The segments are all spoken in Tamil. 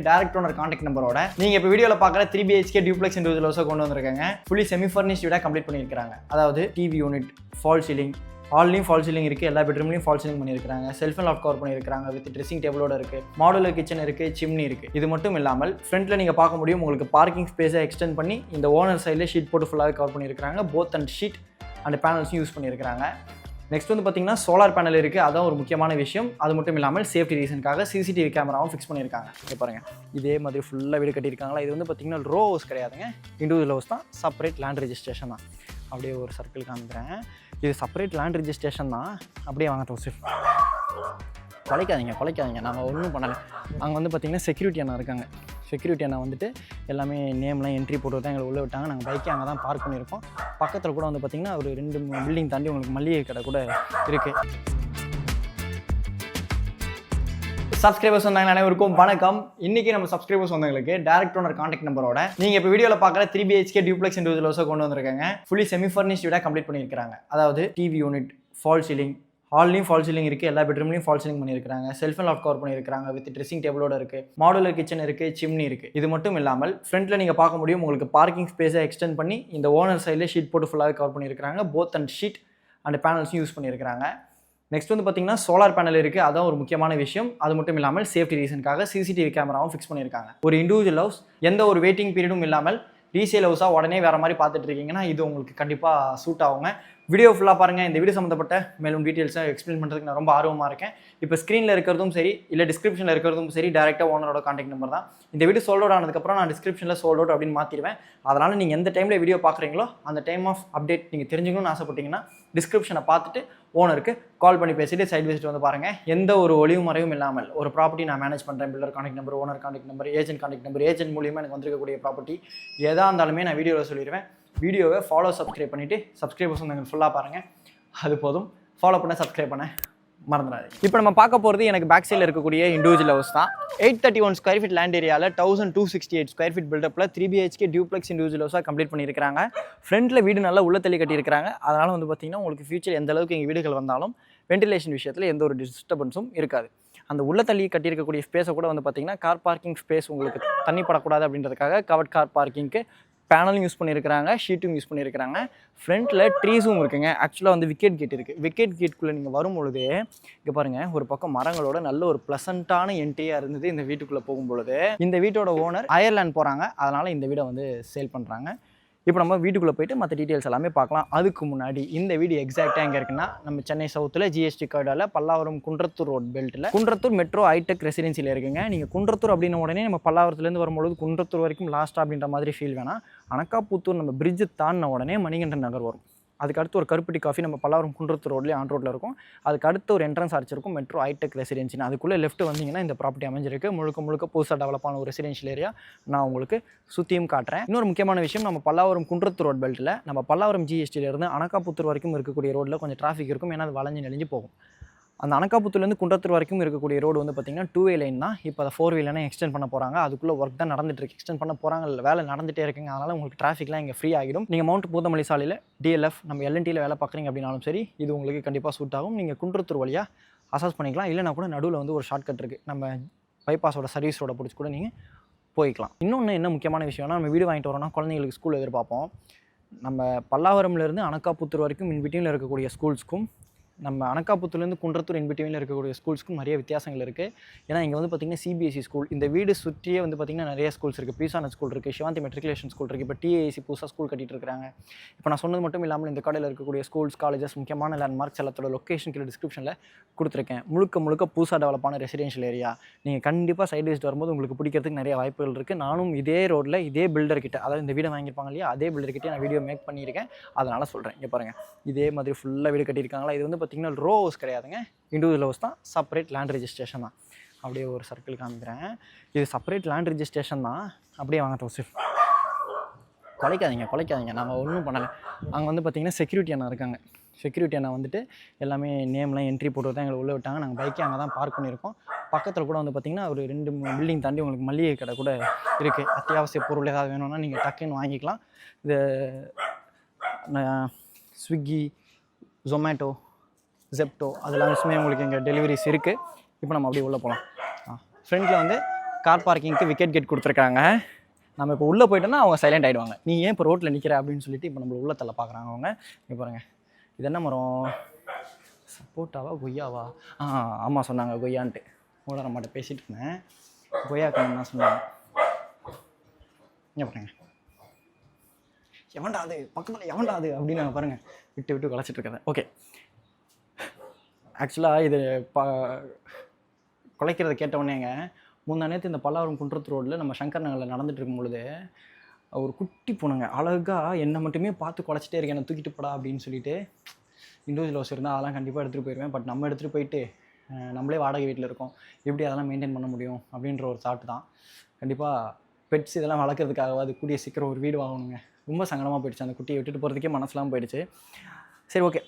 டைரக்ட் ஓனர் கான்டாக்ட் நம்பரோட நீங்க இப்போ வீடியோவில் பார்க்குற 3 BHK டியூப்ளெக்ஸ் இண்டிவிஜுவல் ஹவுஸை கொண்டு வந்திருக்காங்க. ஃபுல்லி செமி ஃபர்னிஷ்ட் வீடாக கம்ப்ளீட் பண்ணியிருக்காங்க. அதாவது டிவி யூனிட், ஃபால் சீலிங், ஆல்லையும் ஃபால் சீலிங் இருக்குது, எல்லா பெட்ரூம்லையும் ஃபால் சீலிங் பண்ணியிருக்காங்க. செல்ஃப் அண்ட் லாஃப்ட் கவர் பண்ணியிருக்காங்க. வித் ட்ரெஸ்ஸிங் டேபிளோட இருக்குது. மாடுலர் கிச்சன் இருக்குது, சிம்னி இருக்குது. இது மட்டும் இல்லாமல் ஃப்ரண்ட்டில் நீங்கள் பார்க்க முடியும், உங்களுக்கு பார்க்கிங் ஸ்பேஸை எக்ஸ்டெண்ட் பண்ணி இந்த ஓனர் சைடில் ஷீட் போட்டு ஃபுல்லாகவே கவர் பண்ணியிருக்காங்க. போத் அண்ட் ஷீட் அண்ட் பேனல்ஸும் யூஸ் பண்ணியிருக்காங்க. நெக்ஸ்ட் வந்து பார்த்தீங்கன்னா சோலார் பேனல் இருக்குது, அதான் ஒரு முக்கியமான விஷயம். அது மட்டும் இல்லாமல் சேஃப்டி ரீசனுக்காக சிசிடிவி கேமராவும் ஃபிக்ஸ் பண்ணியிருக்காங்க. இங்கே பாருங்கள், இதே மாதிரி ஃபுல்லாக வீடு கட்டியிருக்காங்களா. இது வந்து பார்த்தீங்கன்னா ரோ ஹவுஸ் கிடையாதுங்க, இண்டிவிஜுவல் ஹவுஸ் தான். செப்பரேட் லேண்ட் ரெஜிஸ்ட்ரேஷன் தான். அப்படியே ஒரு சர்க்கிள் காமிக்கிறேன். இது செப்பரேட் லேண்ட் ரெஜிஸ்ட்ரேஷன் தான். அப்படியே வாங்க தோசு, குலைக்காதீங்க, நாங்கள் ஒன்றும் பண்ணலை. அங்கே வந்து பார்த்தீங்கன்னா செக்யூரிட்டி அண்ணா இருக்காங்க. செக்யூரிட்டி அண்ணா வந்துட்டு எல்லாமே நேம்லாம் என்ட்ரி போட்டு தான் எங்களை உள்ளே விட்டாங்க. நாங்கள் பைக்கே அங்கே தான் பார்க் பண்ணியிருக்கோம். பக்கத்தில் கூட வந்து பார்த்திங்கன்னா ஒரு 2 பில்டிங் தாண்டி உங்களுக்கு மளிகை கடை கூட இருக்குது. சப்ஸ்கிரைபர்ஸ் வந்தாங்க அனைவருக்கும் வணக்கம். இன்றைக்கி நம்ம சப்ஸ்கிரைபர்ஸ் வந்தவங்களுக்கு டைரக்ட் ஓனர் கான்டாக்ட் நம்பரோட நீங்கள் இப்போ வீடியோவில் பார்க்குற 3 BHK டியூப்ளெக்ஸ் இண்டிவிஜுவல் ஹவுஸை கொண்டு வந்திருக்காங்க. ஃபுல்லி செமி ஃபர்னிஷ்ட் வீடாக கம்ப்ளீட் பண்ணியிருக்காங்க. அதாவது டிவி யூனிட், ஃபால் சீலிங், ஹால்லையும் ஃபால் சீலிங் இருக்குது, எல்லா பெட்ரூம்லையும் ஃபால் சீலிங் பண்ணியிருக்காங்க. செல்ஃப் அண்ட் லாஃப்ட் கவர் பண்ணியிருக்காங்க. வித் ட்ரெஸ்ஸிங் டேபிளோட இருக்குது. மாடுலர் கிச்சன் இருக்குது, சிம்னி இருக்குது. இது மட்டும் இல்லாமல் ஃப்ரண்ட்டில் நீங்கள் பார்க்க முடியும், உங்களுக்கு பார்க்கிங் ஸ்பேஸை எக்ஸ்டெண்ட் பண்ணி இந்த ஓனர் சைடில் ஷீட் போட்டு ஃபுல்லாகவே கவர் பண்ணியிருக்காங்க. போத் அண்ட் ஷீட் அண்ட் பேனல்ஸும் யூஸ் பண்ணியிருக்காங்க. நெக்ஸ்ட் வந்து பார்த்தீங்கன்னா சோலார் பேனல் இருக்குது, அதான் ஒரு முக்கியமான விஷயம். அது மட்டும் இல்லாமல் சேஃப்டி ரீசனுக்காக சிசிடிவி கேமராவும் ஃபிக்ஸ் பண்ணியிருக்காங்க. ஒரு இண்டிவிஜுவல் ஹவுஸ், எந்த ஒரு வெயிட்டிங் பீரியடும் இல்லாமல் ரீசேல் ஹவுஸாக உடனே வேறு மாதிரி பார்த்துட்டு இருக்கீங்கன்னா இது உங்களுக்கு கண்டிப்பாக சூட் ஆகுங்க. வீடியோ ஃபுல்லாக பாருங்கள். இந்த வீடியோ சம்மந்தப்பட்ட மேலும் டீட்டெயில்ஸை எக்ஸ்பிளைன் பண்ணுறதுக்கு நான் ரொம்ப ஆர்வமாக இருக்கேன். இப்போ ஸ்க்ரீனில் இருக்கிறதும் சரி, இல்லை டிஸ்கிரிப்ஷனில் இருக்கிறதும் சரி, டேரெக்டாக ஓனரோட கான்டாக்ட் நம்பர் தான். இந்த வீடியோ சோல்ட் அவுட் ஆனதுக்கப்புறம் நான் டிஸ்கிரிப்ஷனில் சோல்ட் அவுட் அப்படின்னு மாற்றிடுவேன். அதனால் நீங்கள் எந்த டைமில் வீடியோ பார்க்குறீங்களோ அந்த டைம் ஆஃப் அப்டேட் நீங்கள் தெரிஞ்சுக்கணும்னு ஆசைப்பட்டீங்கன்னா டிஸ்கிரிப்ஷனை பார்த்துட்டு ஓனருக்கு கால் பண்ணி பேசிட்டு சைட் விசிட் வந்து பாருங்கள். எந்த ஒரு ஒளிவு மறைவும் இல்லாமல் ஒரு ப்ராப்பர்ட்டி நான் மேனேஜ் பண்ணுறேன். Builder contact number, owner contact number, agent contact number, agent மூலியமாக எனக்கு வந்திருக்கக்கூடிய ப்ராப்பர்ட்டி எதாக இருந்தாலுமே நான் வீடியோவில் சொல்லிடுவேன். வீடியோவை ஃபாலோ சப்ஸ்கிரைப் பண்ணிவிட்டு சப்ஸ்கிரைபர்ஸ் வந்து எங்களுக்கு ஃபுல்லாக பாருங்கள். அது போதும். ஃபாலோ பண்ண, சப்ஸ்கிரைப் பண்ண மறந்துடாது. இப்போ நம்ம பார்க்க போகிறது எனக்கு பேக் சைடில் இருக்கக்கூடிய இண்டிவிஜுவல் ஹவுஸ் தான். 831 ஸ்கொயர் ஃபீட் லேண்ட் ஏரியாவில் 1268 ஸ்கொயர் ஃபீட் பில்டப்பில் 3 BHK டியூப்ளெக்ஸ் இண்டிவிஜுவல் ஹவுஸாக கம்ப்ளீட் பண்ணியிருக்காங்க. ஃப்ரண்ட்டில் வீடு நல்லா உள்ள தள்ளி கட்டியிருக்காங்க. அதனால் வந்து பார்த்திங்கன்னா உங்களுக்கு ஃபியூச்சர் எந்த அளவுக்கு எங்கள் வீடுகள் வந்தாலும் வென்டிலேஷன் விஷயத்தில் எந்த ஒரு டிஸ்டர்பன்ஸும் இருக்காது. அந்த உள்ள தள்ளி கட்டியிருக்கக்கூடிய ஸ்பேஸை கூட வந்து பார்த்திங்கன்னா கார் பார்க்கிங் ஸ்பேஸ், உங்களுக்கு தண்ணி படக்கூடாது அப்படின்றதுக்காக கவர்ட் கார் பார்க்கிங்க்கு பேனலும் யூஸ் பண்ணியிருக்கிறாங்க, ஷீட்டும் யூஸ் பண்ணியிருக்கிறாங்க. ஃப்ரண்ட்டில் ட்ரீஸும் இருக்குங்க. ஆக்சுவலாக வந்து விக்கெட் கேட் இருக்குது. விக்கெட் கேட்டுக்குள்ளே நீங்கள் வரும்பொழுதே இங்கே பாருங்கள், ஒரு பக்கம் மரங்களோட நல்ல ஒரு ப்ளசண்ட்டான என்ட்ரியாக இருந்தது இந்த வீட்டுக்குள்ளே போகும்பொழுது. இந்த வீட்டோட ஓனர் அயர்லாந்து போகிறாங்க, அதனால் இந்த வீடை வந்து சேல் பண்ணுறாங்க. இப்போ நம்ம வீட்டுக்குள்ளே போய்ட்டு மற்ற டீட்டெயில்ஸ் எல்லாமே பார்க்கலாம். அதுக்கு முன்னாடி இந்த வீடு எக்ஸாக்டாக எங்கே இருக்குன்னா, நம்ம சென்னை சவுத்தில் GST கார்டால் பல்லாவரம் குன்றத்தூர் ரோட் பெல்ட்டில் குன்றத்தூர் மெட்ரோ ஹைடெக் ரெசிடென்சியில் இருக்குங்க. நீங்கள் குன்றத்தூர் அப்படின்ன உடனே நம்ம பல்லாவரத்துலேருந்து வரும்பொழுது குன்றத்தூர் வரைக்கும் லாஸ்ட்டாக அப்படின்ற மாதிரி ஃபீல் வேணாம். அனக்காப்புத்தூர் நம்ம பிரிட்ஜு தாண்டின உடனே மணிகண்டன் நகர் வரும். அதுக்கு அடுத்து ஒரு கருப்பட்டி காஃபி நம்ம பல்லாவரம் குன்றத்தூர் ரோட்லேயே ஆன் ரோட்டில் இருக்கும். அதுக்கு அடுத்து ஒரு என்ட்ரன்ஸ் அடிச்சிருக்கும் மெட்ரோ ஹைடெக் ரெசிடென்சின்னு. அதுக்குள்ளே லெஃப்ட் வந்தீங்கன்னா இந்த ப்ராப்பர்ட்டி அமைஞ்சிருக்கு. முழுக்க புதுசாக டெவலப் ஆன ஒரு ரெசிடென்ஷியல் ஏரியா. நான் உங்களுக்கு சுற்றியும் காட்டுறேன். இன்னொரு முக்கியமான விஷயம், நம்ம பல்லாவரம் குன்றத்தூர் ரோட் பெல்ட்டில் நம்ம பல்லாவரம் GSTலேருந்து அனக்காப்புத்தூர் வரைக்கும் இருக்கக்கூடிய ரோட்டில் கொஞ்சம் டிராஃபிக் இருக்கும். ஏன்னா அது வளைஞ்சு நெளிஞ்சு போகும். அந்த அனக்காப்புத்தூர்லேருந்து குன்றத்தூர் வரைக்கும் இருக்கக்கூடிய ரோடு வந்து பார்த்திங்கன்னா 2 வே லைன் தான். இப்போ அதை 4 வே லைனாக எக்ஸ்டெண்ட் பண்ண போகிறாங்க. அதுக்குள்ளே ஒர்க் தான் நடந்துட்டுருக்கு. எக்ஸ்டெண்ட் பண்ண போகிறாங்க, வேலை நடந்துகிட்டே இருக்குங்க. அதனால் உங்களுக்கு டிராஃபிக்லாம் இங்கே ஃப்ரீ ஆகிடும். நீங்கள் மவுண்ட் பூந்தமல்லி சாலையில் DLF நம்ம LNTயில் வேலை பார்க்குறீங்க அப்படின்னாலும் சரி, இது உங்களுக்கு கண்டிப்பாக சூட் ஆகும். நீங்கள் குன்றத்தூர் வழியாக அசஸ் பண்ணிக்கலாம். இல்லைனா கூட நடுவில் வந்து ஒரு ஷார்ட்கட் இருக்குது, நம்ம பைபாஸோட சர்வீஸ் ரோட பிடிச்சி கூட நீங்கள் போய்க்கலாம். இன்னொன்று என்ன முக்கியமான விஷயம்னா, நம்ம வீடு வாங்கிட்டு வரோம்னா குழந்தைங்களுக்கு ஸ்கூல் எதிர்பார்ப்போம். நம்ம பல்லாவரம்லேருந்து அனக்காப்புத்தூர் வரைக்கும் இன்பிட்வீனில் இருக்கக்கூடிய ஸ்கூல்ஸ்க்கும் நம்ம அனக்காப்புத்தூர்லேருந்து குன்றத்தூர் இன்பிட்வீனில் இருக்கக்கூடிய ஸ்கூல்ஸ்க்கும் நிறைய வித்தியாசங்கள் இருக்குது. ஏன்னா இங்கே வந்து பார்த்திங்கன்னா CBSE ஸ்கூல், இந்த வீடு சுற்றியே வந்து பார்த்திங்கன்னா நிறைய ஸ்கூல்ஸ் இருக்குது. பீசான ஸ்கூல் இருக்குது, சிவாந்தி மெட்ரிகுலேஷன் ஸ்கூல் இருக்குது, இப்போ TAC புதுசாக ஸ்கூல் கட்டிகிட்டு இருக்காங்க. இப்போ நான் சொன்னது மட்டும் இல்லாமல் இந்த கடையில் இருக்கக்கூடிய ஸ்கூல்ஸ், காலேஜஸ், முக்கியமான லேண்ட்மார்க்ஸ் எல்லாத்தோட லொக்கேஷன் கீழே டிஸ்கிரிப்ஷனில் கொடுத்துருக்கேன். முழுக்க புதுசாக டெவலப்பான ரெசிடென்ஷியல் ஏரியா. நீங்கள் கண்டிப்பாக சைட் விசிட் வரும்போது உங்களுக்கு பிடிக்கிறதுக்கு நிறைய வாய்ப்புகள் இருக்குது. நானும் இதே ரோட்டில் இதே பில்டர் கிட்ட, அதாவது இந்த வீடை வாங்கியிருப்பாங்க இல்லையா, அதே பில்டர் கிட்டே நான் வீடியோ மேக் பண்ணியிருக்கேன். அதனால் சொல்கிறேன். இங்கே பாருங்கள், இதே மாதிரி ஃபுல்லாக வீடு கட்டியிருக்காங்களா. இது வந்து பார்த்திங்கன்னா ரோ ஹவுஸ் கிடையாதுங்க, இண்டிவிஜுவல் ஹவுஸ் தான். செப்பரேட் லேண்ட் ரெஜிஸ்ட்ரேஷன் தான். அப்படியே ஒரு சர்க்கிள் காமிக்கிறேன். இது செப்பரேட் லேண்ட் ரெஜிஸ்ட்ரேஷன் தான். அப்படியே வாங்க தோசு, குலைக்காதீங்க, நாங்கள் ஒன்றும் பண்ணலை. அங்கே வந்து பார்த்திங்கன்னா செக்யூரிட்டி அண்ணா இருக்காங்க. செக்யூரிட்டி அண்ணா வந்துட்டு எல்லாமே நேம்லாம் என்ட்ரி போட்டு தான் எங்களை உள்ளே விட்டாங்க. நாங்கள் பைக்கே அங்கே தான் பார்க் பண்ணியிருக்கோம். பக்கத்தில் கூட வந்து பார்த்திங்கன்னா ஒரு 2 பில்டிங் தாண்டி உங்களுக்கு மளிகை கடை கூட இருக்குது. அத்தியாவசிய பொருள் ஏதாவது வேணும்னா நீங்கள் டக்குன்னு வாங்கிக்கலாம். இது ஸ்விக்கி, ஜொமேட்டோ, ஜெப்டோ அதெல்லாம் விஷயமே உங்களுக்கு இங்கே டெலிவரிஸ் இருக்குது. இப்போ நம்ம அப்படியே உள்ளே போகலாம். ஃப்ரண்ட்டில் வந்து கார் பார்க்கிங்க்கு விக்கெட் கேட் கொடுத்துருக்காங்க. நம்ம இப்போ உள்ளே போயிட்டோன்னா அவங்க சைலண்ட் ஆகிடுவாங்க. நீ ஏன் இப்போ ரோட்டில் நிற்கிற அப்படின்னு சொல்லிட்டு இப்போ நம்மளை உள்ள தள்ள பார்க்குறாங்க அவங்க. இங்கே பாருங்கள், இது என்ன மரம்? சப்போட்டாவா கொய்யாவா? ஆமாம் சொன்னாங்க கொய்யான்ட்டு. ஓட நம்மகிட்ட பேசிகிட்டு இருந்தேன். கொய்யா கண்ணு தான் சொன்னாங்க. இங்கே பாருங்க, எவன்டா அது பக்கத்தில் எவன்டா அது அப்படின்னு நாங்கள் பாருங்கள் விட்டு விட்டு கலைச்சிட்டு இருக்கேன். ஓகே, ஆக்சுவலாக இது குலைக்கிறத கேட்டவுடனேங்க முந்தா நேற்று இந்த பல்லாவரம் குன்றத்து ரோட்டில் நம்ம சங்கர் நகரில் நடந்துட்டு இருக்கும் பொழுது ஒரு குட்டி பொண்ணுங்க அழகாக என்னை மட்டுமே பார்த்து குலைச்சிட்டே இருக்கேன், என்னை தூக்கிட்டு போடா அப்படின்னு சொல்லிட்டு. இண்டிவிஜுவல் ஹவுஸ் இருந்தால் அதெல்லாம் கண்டிப்பாக எடுத்துகிட்டு போயிடுவேன். பட் நம்ம எடுத்துகிட்டு போயிட்டு நம்மளே வாடகை வீட்டில் இருக்கோம், எப்படி அதெல்லாம் மெயின்டைன் பண்ண முடியும் அப்படின்ற ஒரு தாட்டு தான். கண்டிப்பாக பெட்ஸ் இதெல்லாம் வளர்க்குறதுக்காக அது கூடிய சீக்கிரம் ஒரு வீடு வாங்கணுங்க. ரொம்ப சங்கடமாக போயிடுச்சு, அந்த குட்டியை விட்டுட்டு போகிறதுக்கே மனசுலாம் போயிடுச்சு. சரி, ஓகே,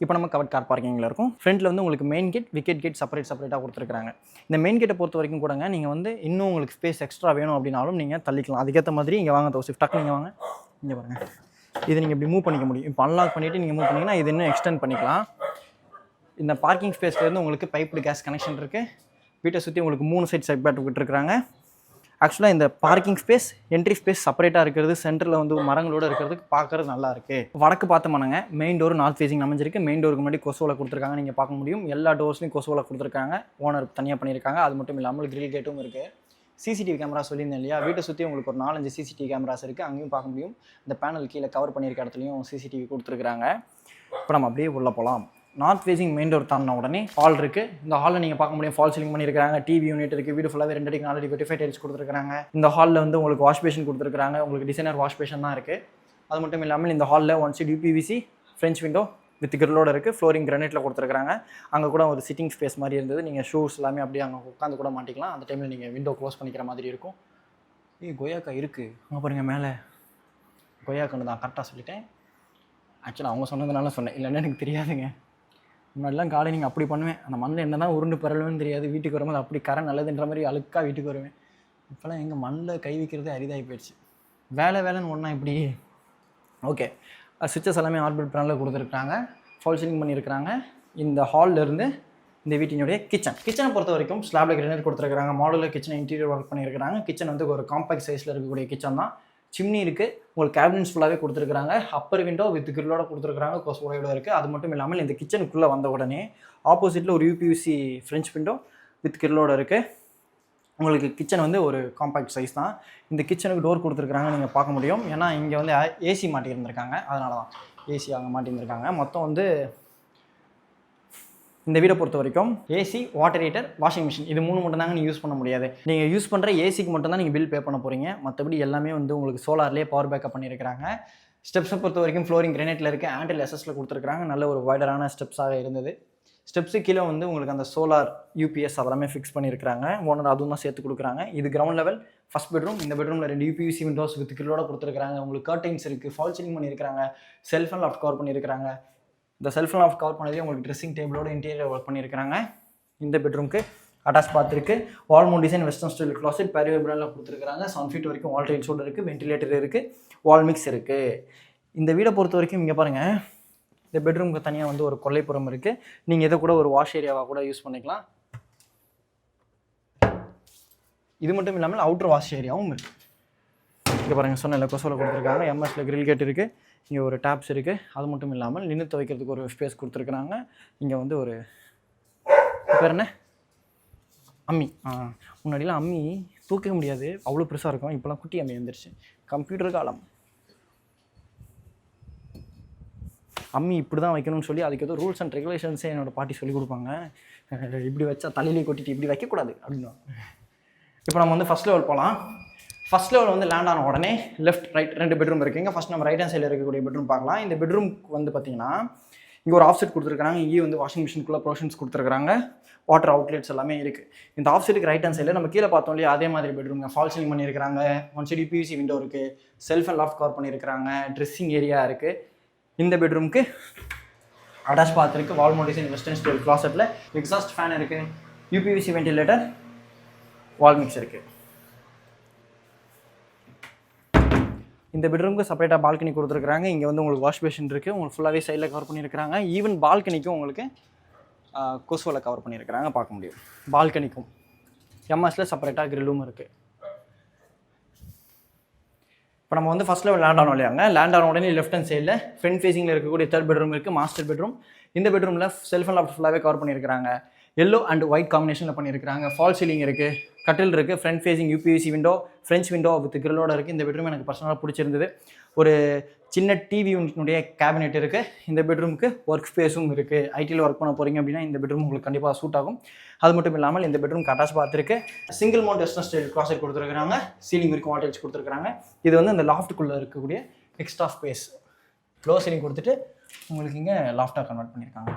இப்போ நம்ம கவர்ட் கார் பார்க்கிங்கில் இருக்கும். ஃப்ரண்ட்டில் வந்து உங்களுக்கு மெயின் கேட், விக்கெட் கேட் செப்பரேட்டாக கொடுத்துருக்காங்க. இந்த மெயின் கேட்டை பொறுத்த வரைக்கும் கூடங்க நீங்கள் வந்து இன்னும் உங்களுக்கு ஸ்பேஸ் எக்ஸ்ட்ரா வேணும் அப்படின்னாலும் நீங்கள் தள்ளிக்கலாம். அதுக்கேற்ற மாதிரி இங்கே வாங்க தோசி டக்கு நீங்கள் வாங்க. இங்கே பாருங்கள், இது நீங்கள் இப்படி மூவ் பண்ணிக்க முடியும். இப்போ அன்லாக் பண்ணிவிட்டு நீங்கள் மூவ் பண்ணிங்கன்னா இது இன்னும் எக்ஸ்டெண்ட் பண்ணிக்கலாம். இந்த பார்க்கிங் ஸ்பேஸ்லேருந்து உங்களுக்கு பைப்டு கேஸ் கனெக்ஷன் இருக்குது. வீட்டை சுற்றி உங்களுக்கு 3 சைட் செக்பேட் விட்டுருக்குறாங்க. ஆக்சுவலாக இந்த பார்க்கிங் ஸ்பேஸ், என்ட்ரி ஸ்பேஸ் செப்பரேட்டாக இருக்கிறது, சென்டரில் வந்து மரங்களோடு இருக்கிறதுக்கு பார்க்குறது நல்லா இருக்குது. வடக்கு பார்த்தோம்னாங்க மெயின் டோர் நார்த் ஃபேஸிங் அமைஞ்சிருக்கு. மெயின் டோருக்கு முன்னாடி கொசுவலை கொடுத்துருக்காங்க, நீங்கள் பார்க்க முடியும். எல்லா டோர்ஸ்லையும் கொசுவலை கொடுத்துருக்காங்க, ஓனர் தனியாக பண்ணியிருக்காங்க. அது மட்டும் இல்லாமல் கிரில் கேட்டும் இருக்குது. சிசிடிவி கேமரா சொல்லியிருந்தேன் இல்லையா, வீட்டை சுற்றி உங்களுக்கு ஒரு 4-5 சிசிடிவி கேமராஸ் இருக்குது, அங்கேயும் பார்க்க முடியும். இந்த பேனல் கீழே கவர் பண்ணியிருக்க இடத்துலையும் சிசிடிவி கொடுத்துருக்குறாங்க. இப்போ நம்ம அப்படியே உள்ளே போகலாம். நார்த் ஃபேஸிங் மெயின் டோர் தாண்டின உடனே ஹால் இருக்குது. இந்த ஹாலில் நீங்கள் பார்க்க முடியும், ஃபால் சீலிங் பண்ணியிருக்காங்க, டிவி யூனிட் இருக்குது. வீடு ஃபுல்லாகவே 2 அடிக்கு 4 அடி 25 டைல்ஸ் கொடுத்துருக்காங்க. இந்த ஹாலில் வந்து உங்களுக்கு வாஷ் பேஷன் கொடுத்துருக்காங்க. உங்களுக்கு டிசைனர் வாஷ் பேஷன் தான் இருக்குது. அது மட்டும் இல்லாமல் இந்த ஹாலில் 1 side UPVC French window with கிரிலோட இருக்குது. ஃப்ளோரிங் கிரானைட்டில் கொடுத்துருக்காங்க. அங்கே கூட ஒரு சிட்டிங் ஸ்பேஸ் மாதிரி இருந்தது. நீங்கள் ஷூஸ் எல்லாமே அப்படியே அங்கே உட்காந்து கூட மாட்டிக்கலாம். அந்த டைமில் நீங்கள் விண்டோ க்ளோஸ் பண்ணிக்கிற மாதிரி இருக்கும். கொய்யாக்கா இருக்குது அங்கே பாருங்கள், மேலே கொய்யாக்கன்னு தான் கரெக்டாக சொல்லிட்டேன். ஆக்சுவலாக அவங்க சொன்னதுனால சொன்னேன், இல்லைன்னா எனக்கு தெரியாதுங்க. முன்னாடிலாம் கார்டனிங் அப்படி பண்ணுவேன், அந்த மண்ணில் என்ன தான் உருண்டு பரவலுன்னு தெரியாது. வீட்டுக்கு வரும்போது அப்படி கரை நல்லதுன்ற மாதிரி அழுக்காக வீட்டுக்கு வருவேன். இப்போலாம் எங்கள் மண்ணில் கை வைக்கிறது அரிதாகி போயிடுச்சு. வேலைன்னு ஒன்றா இப்படி. ஓகே, சுவிட்சஸ் எல்லாமே ஆர்பிட் பிராண்டில் கொடுத்துருக்காங்க. ஃபால் சீலிங் பண்ணியிருக்கிறாங்க. இந்த ஹாலிலேருந்து இந்த வீட்டினுடைய கிச்சனை பொறுத்த வரைக்கும் ஸ்லாப்ல கிரனைட் கொடுத்துருக்காங்க. மாடுலர் கிச்சன் இன்டீரியர் ஒர்க் பண்ணியிருக்காங்க. கிச்சன் வந்து ஒரு காம்பாக்ட் சைஸில் இருக்கக்கூடிய கிச்சன் தான். சிம்னி இருக்குது. உங்களுக்கு கேபினட்ஸ் ஃபுல்லாகவே கொடுத்துருக்காங்க. அப்பர் விண்டோ வித் கிரிலோட கொடுத்துருக்காங்க, கொசுவோட இருக்குது. அது மட்டும் இல்லாமல் இந்த கிச்சனுக்குள்ளே வந்த உடனே ஆப்போசிட்டில் ஒரு யூபிவிசி ஃப்ரெஞ்ச் விண்டோ வித் கிரிலோட இருக்குது. உங்களுக்கு கிச்சன் வந்து ஒரு காம்பாக்ட் சைஸ் தான். இந்த கிச்சனுக்கு டோர் கொடுத்துருக்காங்க, நீங்கள் பார்க்க முடியும். ஏன்னா இங்கே வந்து ஏசி மாட்டியிருந்திருக்காங்க, அதனால தான் ஏசி அங்கே மாட்டியிருந்திருக்காங்க. மொத்தம் வந்து இந்த வீடை பொறுத்த வரைக்கும் AC, water heater, washing machine இது 3 மட்டும் தாங்க நீங்கள் யூஸ் பண்ண முடியாது. நீங்கள் யூஸ் பண்ணுற ஏசிக்கு மட்டும் தான் நீங்கள் பில் பே பண்ண போகிறீங்க. மற்றபடி எல்லாமே வந்து உங்களுக்கு சோலார்லேயே பவர் பேக்கப் பண்ணியிருக்கிறாங்க. ஸ்டெப்ஸை பொறுத்த வரைக்கும் ஃப்ளோரிங் கிரானைட்டில் இருக்குது, ஆண்டில் எஸ்எஸில் கொடுத்துருக்காங்க. நல்ல ஒரு வைடரான ஸ்டெப்ஸாக இருந்தது. ஸ்டெப்ஸு கீழே வந்து உங்களுக்கு அந்த சோலார் யூபிஎஸ் அதெல்லாமே ஃபிக்ஸ் பண்ணியிருக்காங்க. ஓனர் அதுவும் தான் சேர்த்து கொடுக்குறாங்க. இது கிரவுண்ட் லெவல் ஃபஸ்ட் பெட்ரூம். இந்த பெட்ரூமில் 2 யூபிவிசி விண்டோஸ் வித் கிரிலோட கொடுத்துருக்காங்க. உங்களுக்கு கர்டைன்ஸ் இருக்குது, ஃபால் சீலிங் பண்ணியிருக்காங்க, செல்ஃப் அண்ட் லாஃப்ட் கவர் பண்ணியிருக்காங்க. இந்த செல்ஃப் அண்ட் லாஃப்ட் கவர் பண்ணதே உங்களுக்கு ட்ரெஸ்ஸிங் டேபிளோட இன்டீரியர் ஒர்க் பண்ணியிருக்காங்க. இந்த பெட்ரூமுக்கு அட்டாச் பாத் இருக்குது. Wall mount design western style closet barrier பிராண்டில் கொடுத்துருக்காங்க. 7 ஃபீட் வரைக்கும் வால் டைல்ஸோடு இருக்குது, வென்டிலேட்டர் இருக்குது, வால் மிக்ஸ் இருக்குது. இந்த வீடை பொறுத்த வரைக்கும் இங்கே பாருங்கள், இந்த பெட்ரூமுக்கு தனியாக வந்து ஒரு கொல்லைப்புறம் இருக்குது. நீங்கள் இதை கூட ஒரு வாஷ் ஏரியாவாக கூட யூஸ் பண்ணிக்கலாம். இது மட்டும் இல்லாமல் அவுட்டர் வாஷ் ஏரியாவும் இருக்குது. இங்கே பாருங்கள், சொன்ன கொசோவில் கொடுத்துருக்காங்க. எம்எஸ்ல கிரில் கேட் இருக்குது. இங்கே ஒரு டேப்ஸ் இருக்குது. அது மட்டும் இல்லாமல் நின்று துவைக்கிறதுக்கு ஒரு ஸ்பேஸ் கொடுத்துருக்குறாங்க. இங்கே வந்து ஒரு பேர் என்ன அம்மி. முன்னாடிலாம் அம்மி தூக்க முடியாது, அவ்வளோ பெருசாக இருக்கும். இப்போலாம் குட்டி அம்மி வந்துருச்சு. கம்ப்யூட்டர் காலம். அம்மி இப்படி தான் வைக்கணும்னு சொல்லி அதுக்கு ஏதோ ரூல்ஸ் அண்ட் ரெகுலேஷன்ஸே என்னோடய பாட்டி சொல்லிக் கொடுப்பாங்க. இப்படி வச்சா தலையிலே கொட்டிட்டு இப்படி வைக்கக்கூடாது அப்படின்னா. இப்போ நம்ம வந்து ஃபஸ்ட் லெவல் போகலாம். ஃபஸ்ட் லெவல் வந்து லேண்ட் ஆன உடனே லெஃப்ட் ரைட் 2 பெட்ரூம் இருக்குங்க. ஃபஸ்ட் நம்ம ரைட் ஹேண்ட் சைடில் இருக்கக்கூடிய பெட்ரூம் பார்க்கலாம். இந்த பெட்ரூம்க்கு வந்து பார்த்தீங்கன்னா இங்கே ஒரு ஆஃப் செட் கொடுத்துருக்காங்க. இங்கே வந்து வாஷிங் மிஷினுக்குள்ளே ப்ரொவிஷன்ஸ் கொடுத்துருக்காங்க. வாட்டர் அவுட்லெட்ஸ் எல்லாமே இருக்குது. இந்த ஆஃப் செட்டுக்கு ரைட் ஹேண்ட் சைடில் நம்ம கீழே பார்த்தோம் இல்லையா, அதே மாதிரி பெட்ரூம் ஃபால் சீலிங் பண்ணியிருக்காங்க. 1 சைடு பிவிசி விண்டோ இருக்குது, செல்ஃப் அண்ட் லாஃப்ட் கவர் பண்ணியிருக்காங்க, ட்ரெஸ்ஸிங் ஏரியா இருக்குது. இந்த பெட்ரூமுக்கு அட்டாச் பாத் இருக்குது, wall mount design western style க்ளாசெட்டில் எக்ஸாஸ்ட் ஃபேன் இருக்குது, யூபிவிசி வென்டிலேட்டர், வால் மிக்ஸ் இருக்குது. இந்த பெட்ரூமுக்கு செப்பரேட்டாக பால்கனி கொடுத்துருக்காங்க. இங்கே வந்து உங்களுக்கு வாஷ் பேஷன் இருக்குது. உங்களுக்கு ஃபுல்லாகவே சைடில் கவர் பண்ணியிருக்காங்க. ஈவன் பால்கனிக்கும் உங்களுக்கு கொசுவில் கவர் பண்ணியிருக்கிறாங்க, பார்க்க முடியும். பால்கனிக்கும் எம்எஸ்ல செப்பரேட்டாக கிரில்லும் இருக்குது. இப்போ நம்ம வந்து ஃபஸ்ட் லெவல் லேண்ட் ஆனோம் இல்லையாங்க, லேண்ட் ஆன உடனே லெஃப்ட் ஹேண்ட் சைடில் ஃப்ரண்ட் ஃபேஸிங்கில் இருக்கக்கூடிய தேர்ட் பெட்ரூம் இருக்குது, மாஸ்டர் பெட்ரூம். இந்த பெட்ரூமில் செல்ஃப் அண்ட் லாஃப்ட் ஃபுல்லாகவே கவர் பண்ணியிருக்காங்க. எல்லோ அண்ட் ஒயிட் காம்பினேஷனில் பண்ணியிருக்காங்க. ஃபால் சீலிங் இருக்குது, கட்டில் இருக்குது, front facing UPVC window, French window with கிரிலோட இருக்குது. இந்த பெட்ரூம் எனக்கு பர்சனலாக பிடிச்சிருந்தது. ஒரு சின்ன டிவி யூனிட்னுடைய கேபினெட் இருக்குது. இந்த பெட்ரூமுக்கு ஒர்க் ஸ்பேஸும் இருக்குது. ஐடியில் ஒர்க் பண்ண போகிறீங்க அப்படின்னா இந்த பெட்ரூம் உங்களுக்கு கண்டிப்பாக சூட் ஆகும். அது மட்டும் இல்லாமல் இந்த பெட்ரூம் அட்டாச் பார்த்துருக்கு. Single mount western style closet கொடுத்துருக்காங்க. சீலிங் வரைக்கும் வாட்டேஜ் கொடுத்துருக்காங்க. இது வந்து இந்த லாஃப்ட்டுக்குள்ளே இருக்கக்கூடிய எக்ஸ்ட்ரா ஸ்பேஸ். லோ சீலிங் கொடுத்துட்டு உங்களுக்கு இங்கே லாஃப்டாக கன்வெர்ட் பண்ணியிருக்காங்க.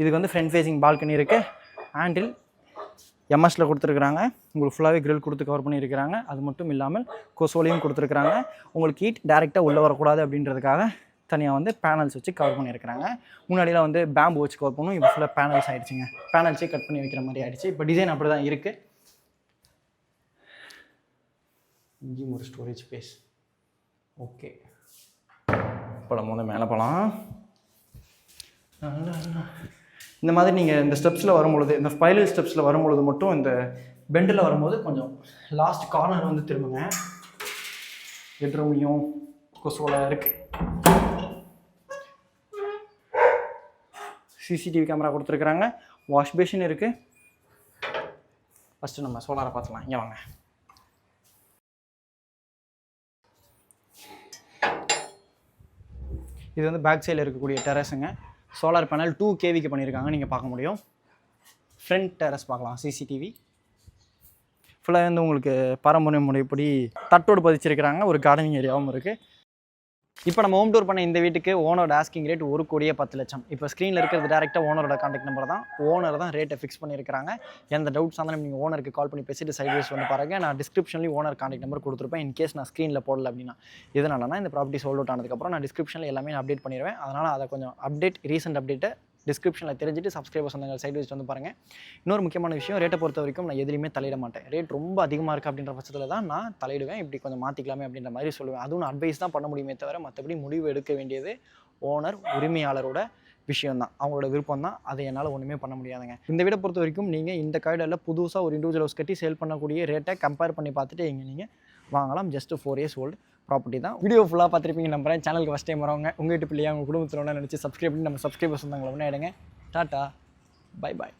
இதுக்கு வந்து ஃப்ரண்ட் ஃபேஸிங் பால்கனி இருக்குது. ஹேண்டில் எம்எஸ்ல கொடுத்துருக்குறாங்க. உங்களுக்கு ஃபுல்லாகவே கிரில் கொடுத்து கவர் பண்ணியிருக்கிறாங்க. அது மட்டும் இல்லாமல் கொசோலையும் கொடுத்துருக்குறாங்க. உங்களுக்கு ஹீட் டேரெக்டாக உள்ளே வரக்கூடாது அப்படின்றதுக்காக தனியாக வந்து பேனல்ஸ் வச்சு கவர் பண்ணியிருக்கிறாங்க. முன்னாடியெலாம் வந்து பேம்பு வச்சு கவர் பண்ணணும். இப்போ ஃபுல்லாக பேனல்ஸ் ஆகிடுச்சிங்க. பேனல்ஸே கட் பண்ணி வைக்கிற மாதிரி ஆகிடுச்சு. இப்போ டிசைன் அப்படி தான் இருக்குது. இங்கேயும் ஒரு ஸ்டோரேஜ் ஸ்பேஸ். ஓகே, இப்போ நம்ம வந்து மேலே போகலாம். இந்த மாதிரி நீங்கள் இந்த ஸ்டெப்ஸில் வரும்பொழுது, இந்த ஸ்பைரல் ஸ்டெப்ஸில் வரும்பொழுது மட்டும் இந்த பெண்டில் வரும்போது கொஞ்சம் லாஸ்ட் கார்னர் வந்து திரும்புங்க. பெட்ரூம்லையும் கொசோல இருக்குது. சிசிடிவி கேமரா கொடுத்துருக்குறாங்க. வாஷ் பேஷன் இருக்குது. ஃபஸ்ட்டு நம்ம சோலாரை பார்த்துக்கலாம். இங்கே வாங்க. இது வந்து பேக் சைடில் இருக்கக்கூடிய டெரஸுங்க. சோலார் பேனல் 2 kVக்கு பண்ணியிருக்காங்க. நீங்கள் பார்க்க முடியும். ஃப்ரண்ட் டெரஸ் பார்க்கலாம். சிசிடிவி ஃபுல்லாக வந்து உங்களுக்கு பாரம்பரிய முறைப்படி தட்டோடு பதிச்சிருக்கிறாங்க. ஒரு கார்டனிங் ஏரியாவும் இருக்குது. இப்போ நம்ம ஹோம் டூர் பண்ண இந்த வீட்டுக்கு ஓனரோட ஆஸ்கிங் ரேட் 1,10,00,000. இப்போ ஸ்க்ரீனில் இருக்கிறது டேரெக்டாக ஓனரோட கான்டாக்ட் நம்பர் தான். ஓனர் தான் ரேட்டை ஃபிக்ஸ் பண்ணியிருக்காங்க. எந்த டவுட்ஸ் இருந்தாலும் நீங்கள் ஓனருக்கு கால் பண்ணி பேசிட்டு சைட்வைஸ் வந்து பாருங்கள். நான் டிஸ்கிரிப்ஷன்லேயும் ஓனர் கான்டாக்ட் நம்பர் கொடுத்துருப்பேன். இன்கேஸ் நான் ஸ்க்ரீனில் போடல அப்படின்னா இதனாலனா இந்த ப்ராப்பர்ட்டி சோல்ட் அவுட் ஆனதுக்கப்புறம் நான் டிஸ்கிரிப்ஷனில் எல்லாமே அப்டேட் பண்ணிடுவேன். அதனால் அதை கொஞ்சம் ரீசெண்ட் அப்டேட்டை டிஸ்கிரிப்ஷனில் தெரிஞ்சுட்டு சப்ஸ்கிரைபர்ஸ் வந்து சைட்வைஸ் வந்து பாருங்கள். இன்னொரு முக்கியமான விஷயம், ரேட்டை பொறுத்த வரைக்கும் நான் எதுலையுமே தலையிட மாட்டேன். ரேட் ரொம்ப அதிகமாக இருக்குது அப்படின்ற பட்சத்தில் தான் நான் தலையிடுவேன். இப்படி கொஞ்சம் மாற்றிக்கலாமே அப்படின்ற மாதிரி சொல்லுவேன். அதுவும் நான் அட்வைஸ் தான் பண்ண முடியுமே தவிர மற்றபடி முடிவு எடுக்க வேண்டியது ஓனர் உரிமையாளரோட விஷயம் தான், அவங்களோட விருப்பம் தான். அதை என்னால் ஒன்றுமே பண்ண முடியாதுங்க. இந்த வீடை பொறுத்த வரைக்கும் நீங்கள் இந்த கார்டில் புதுசாக ஒரு இண்டிவிஜுவல் ஹவுஸ் கட்டி சேல் பண்ணக்கூடிய ரேட்டை கம்பேர் பண்ணி பார்த்துட்டு இங்கே நீங்கள் வாங்கலாம். ஜஸ்ட் 4 years ஓல்டு ப்ராப்பர்ட்டி தான். வீடியோ ஃபுல்லாக பார்த்துருப்பீங்க நம்புறேன். சேனலுக்கு ஃபஸ்ட் டைம் வரவங்க உங்கள் வீட்டு பிள்ளையா உங்கள் குடும்பத்தில் நினச்சி சப்ஸ்கிரைப் பண்ணி நம்ம சப்ஸ்கிரைபர்ஸ் வந்தாங்களா எடுங்க. Tata, bye bye.